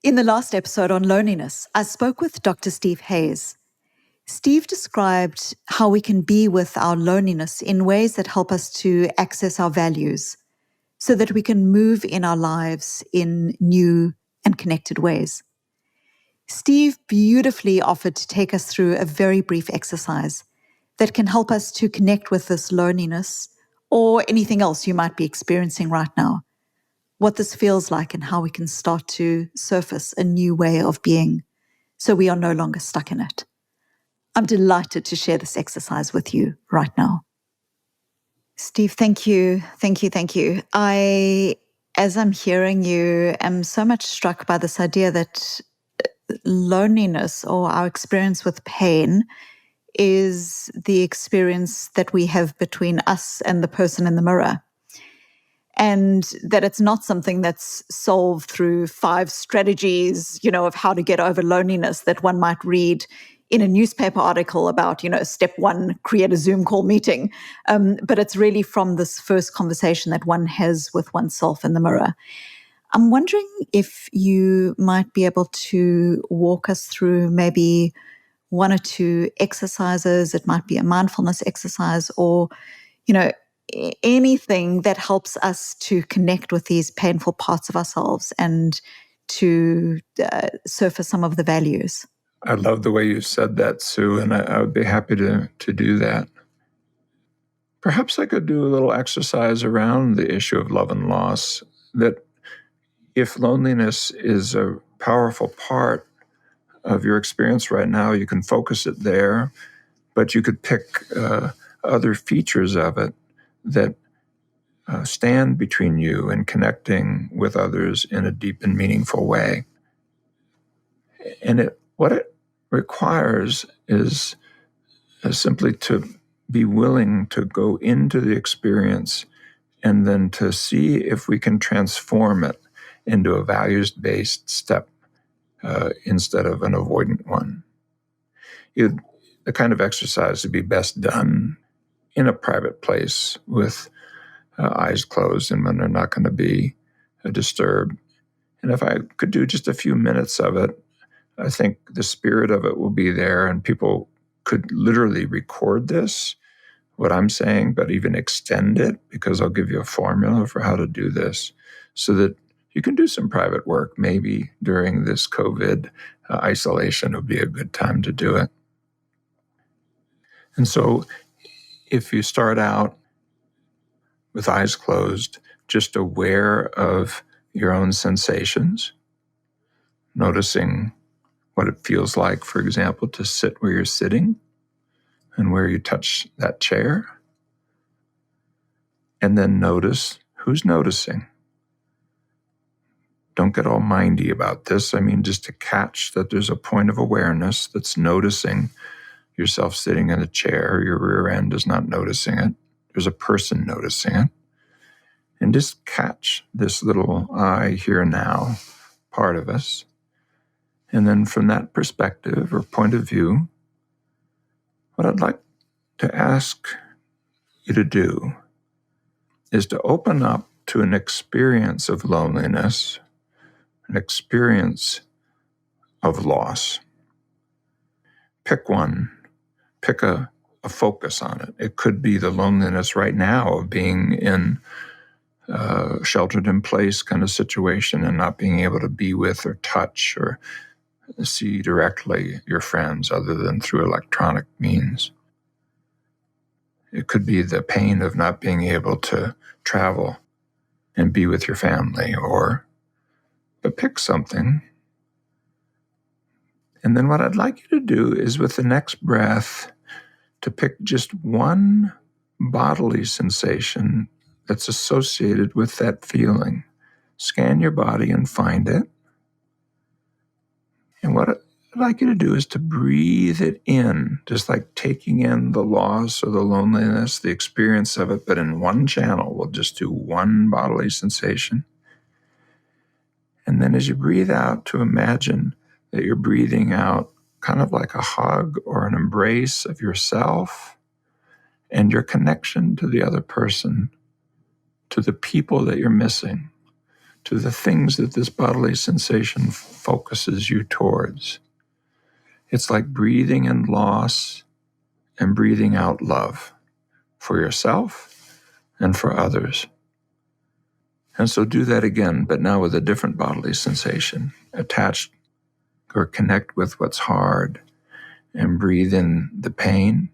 In the last episode on loneliness, I spoke with Dr. Steve Hayes. Steve described how we can be with our loneliness in ways that help us to access our values so that we can move in our lives in new and connected ways. Steve beautifully offered to take us through a very brief exercise that can help us to connect with this loneliness or anything else you might be experiencing right now, what this feels like and how we can start to surface a new way of being so we are no longer stuck in it. I'm delighted to share this exercise with you right now. Steve, thank you. As I'm hearing you, am so much struck by this idea that loneliness or our experience with pain is the experience that we have between us and the person in the mirror. And that it's not something that's solved through 5 strategies, of how to get over loneliness that one might read in a newspaper article about, step 1, create a Zoom call meeting. But it's really from this first conversation that one has with oneself in the mirror. I'm wondering if you might be able to walk us through maybe 1 or 2 exercises. It might be a mindfulness exercise or, anything that helps us to connect with these painful parts of ourselves and to surface some of the values. I love the way you said that, Sue, and I would be happy to do that. Perhaps I could do a little exercise around the issue of love and loss, that if loneliness is a powerful part of your experience right now, you can focus it there, but you could pick other features of it that stand between you and connecting with others in a deep and meaningful way. And what it requires is simply to be willing to go into the experience and then to see if we can transform it into a values-based step instead of an avoidant one. The kind of exercise would be best done in a private place with eyes closed and when they're not going to be disturbed. And if I could do just a few minutes of it, I think the spirit of it will be there, and people could literally record this, what I'm saying, but even extend it, because I'll give you a formula for how to do this so that you can do some private work. Maybe during this COVID isolation would be a good time to do it. And so if you start out with eyes closed, just aware of your own sensations, noticing what it feels like, for example, to sit where you're sitting and where you touch that chair. And then notice who's noticing. Don't get all mindy about this. I mean, just to catch that there's a point of awareness that's noticing yourself sitting in a chair. Your rear end is not noticing it. There's a person noticing it. And just catch this little I, here, now part of us. And then from that perspective or point of view, what I'd like to ask you to do is to open up to an experience of loneliness, an experience of loss. Pick one. Pick a focus on it. It could be the loneliness right now of being in a sheltered-in-place kind of situation and not being able to be with or touch or see directly your friends other than through electronic means. It could be the pain of not being able to travel and be with your family, but pick something. And then what I'd like you to do is, with the next breath, to pick just one bodily sensation that's associated with that feeling. Scan your body and find it. And what I'd like you to do is to breathe it in, just like taking in the loss or the loneliness, the experience of it, but in one channel. We'll just do one bodily sensation. And then as you breathe out, to imagine that you're breathing out kind of like a hug or an embrace of yourself and your connection to the other person, to the people that you're missing, to the things that this bodily sensation focuses you towards. It's like breathing in loss and breathing out love for yourself and for others. And so do that again, but now with a different bodily sensation, attached or connect with what's hard, and breathe in the pain,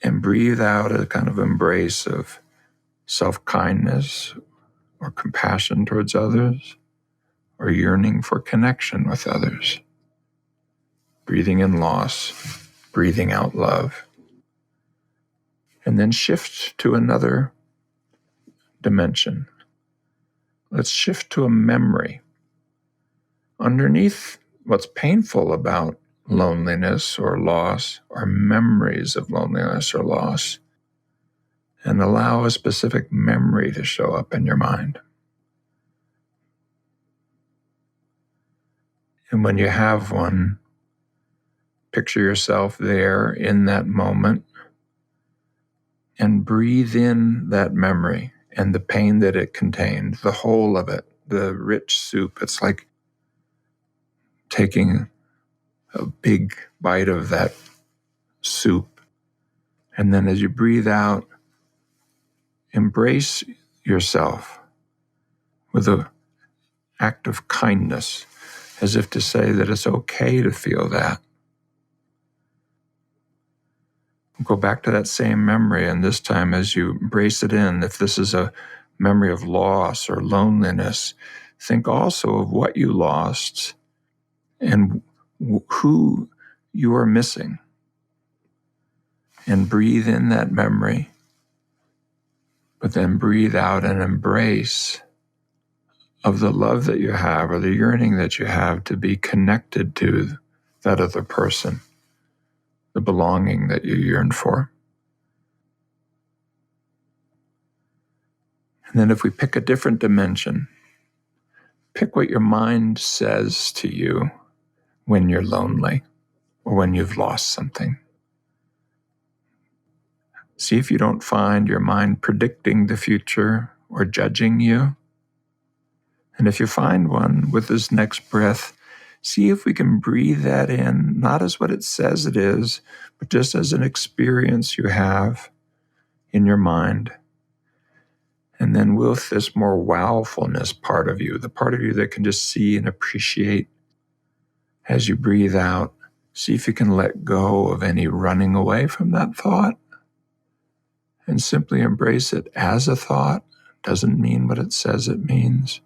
and breathe out a kind of embrace of self-kindness or compassion towards others, or yearning for connection with others. Breathing in loss, breathing out love. And then shift to another dimension. Let's shift to a memory. Underneath what's painful about loneliness or loss are memories of loneliness or loss, and allow a specific memory to show up in your mind. And when you have one, picture yourself there in that moment and breathe in that memory and the pain that it contained, the whole of it, the rich soup. It's like taking a big bite of that soup. And then as you breathe out, embrace yourself with an act of kindness, as if to say that it's okay to feel that. Go back to that same memory, and this time as you embrace it in, if this is a memory of loss or loneliness, think also of what you lost and who you are missing. And breathe in that memory, but then breathe out an embrace of the love that you have or the yearning that you have to be connected to that other person, the belonging that you yearn for. And then if we pick a different dimension, pick what your mind says to you when you're lonely or when you've lost something. See if you don't find your mind predicting the future or judging you. And if you find one with this next breath, see if we can breathe that in, not as what it says it is, but just as an experience you have in your mind. And then with this more wowfulness part of you, the part of you that can just see and appreciate as you breathe out, see if you can let go of any running away from that thought and simply embrace it as a thought. Doesn't mean what it says it means.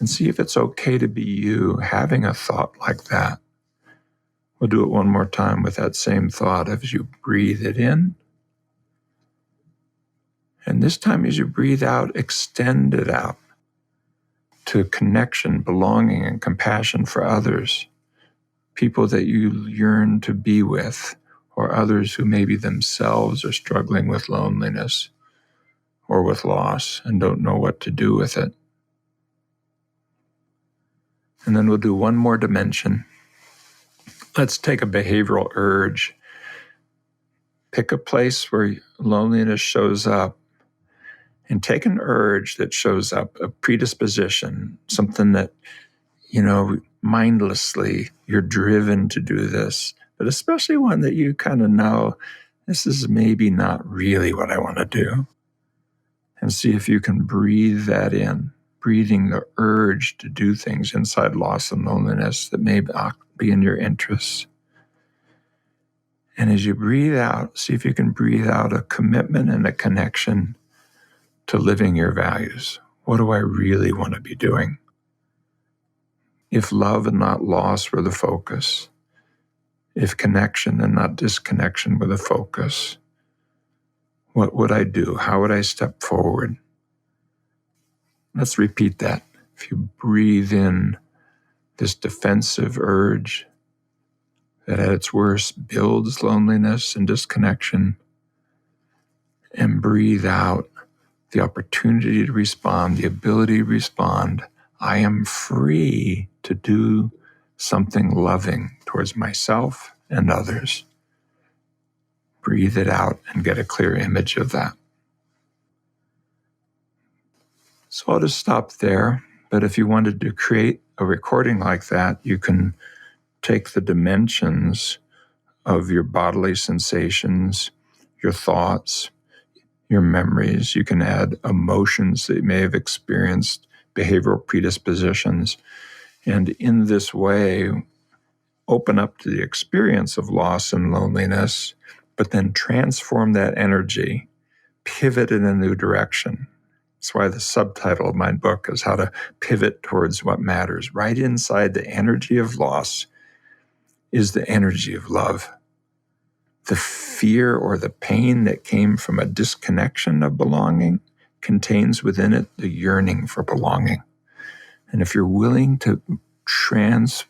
And see if it's okay to be you having a thought like that. We'll do it one more time with that same thought as you breathe it in. And this time as you breathe out, extend it out to connection, belonging, and compassion for others, people that you yearn to be with, or others who maybe themselves are struggling with loneliness or with loss and don't know what to do with it. And then we'll do one more dimension. Let's take a behavioral urge. Pick a place where loneliness shows up and take an urge that shows up, a predisposition, something that, mindlessly you're driven to do this, but especially one that you kind of know, this is maybe not really what I want to do. And see if you can breathe that in, breathing the urge to do things inside loss and loneliness that may be in your interests. And as you breathe out, see if you can breathe out a commitment and a connection to living your values. What do I really want to be doing? If love and not loss were the focus, if connection and not disconnection were the focus, what would I do? How would I step forward? Let's repeat that. If you breathe in this defensive urge that at its worst builds loneliness and disconnection, and breathe out the opportunity to respond, the ability to respond, I am free to do something loving towards myself and others. Breathe it out and get a clear image of that. So I'll just stop there, But if you wanted to create a recording like that, you can take the dimensions of your bodily sensations, your thoughts, your memories. You can add emotions that you may have experienced, behavioral predispositions, and in this way, open up to the experience of loss and loneliness, but then transform that energy, pivot in a new direction. That's why the subtitle of my book is How to Pivot Towards What Matters. Right inside the energy of loss is the energy of love. The fear or the pain that came from a disconnection of belonging contains within it the yearning for belonging. And if you're willing to transfer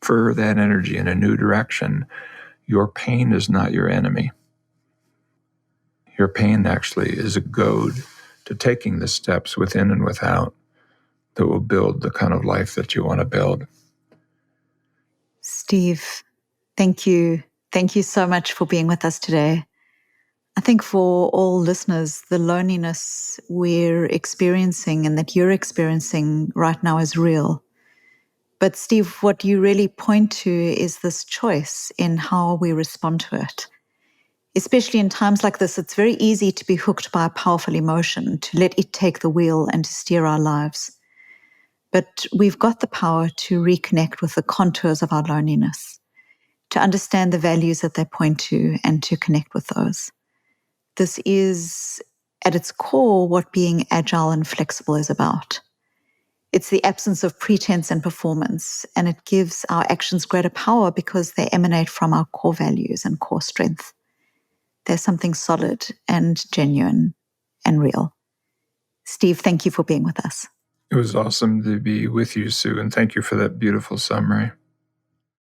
that energy in a new direction, your pain is not your enemy. Your pain actually is a goad to taking the steps within and without that will build the kind of life that you want to build. Steve, thank you. Thank you so much for being with us today. I think for all listeners, the loneliness we're experiencing and that you're experiencing right now is real. But Steve, what you really point to is this choice in how we respond to it. Especially in times like this, it's very easy to be hooked by a powerful emotion, to let it take the wheel and to steer our lives. But we've got the power to reconnect with the contours of our loneliness, to understand the values that they point to and to connect with those. This is, at its core, what being agile and flexible is about. It's the absence of pretense and performance, and it gives our actions greater power because they emanate from our core values and core strength. There's something solid and genuine and real. Steve, thank you for being with us. It was awesome to be with you, Sue, and thank you for that beautiful summary.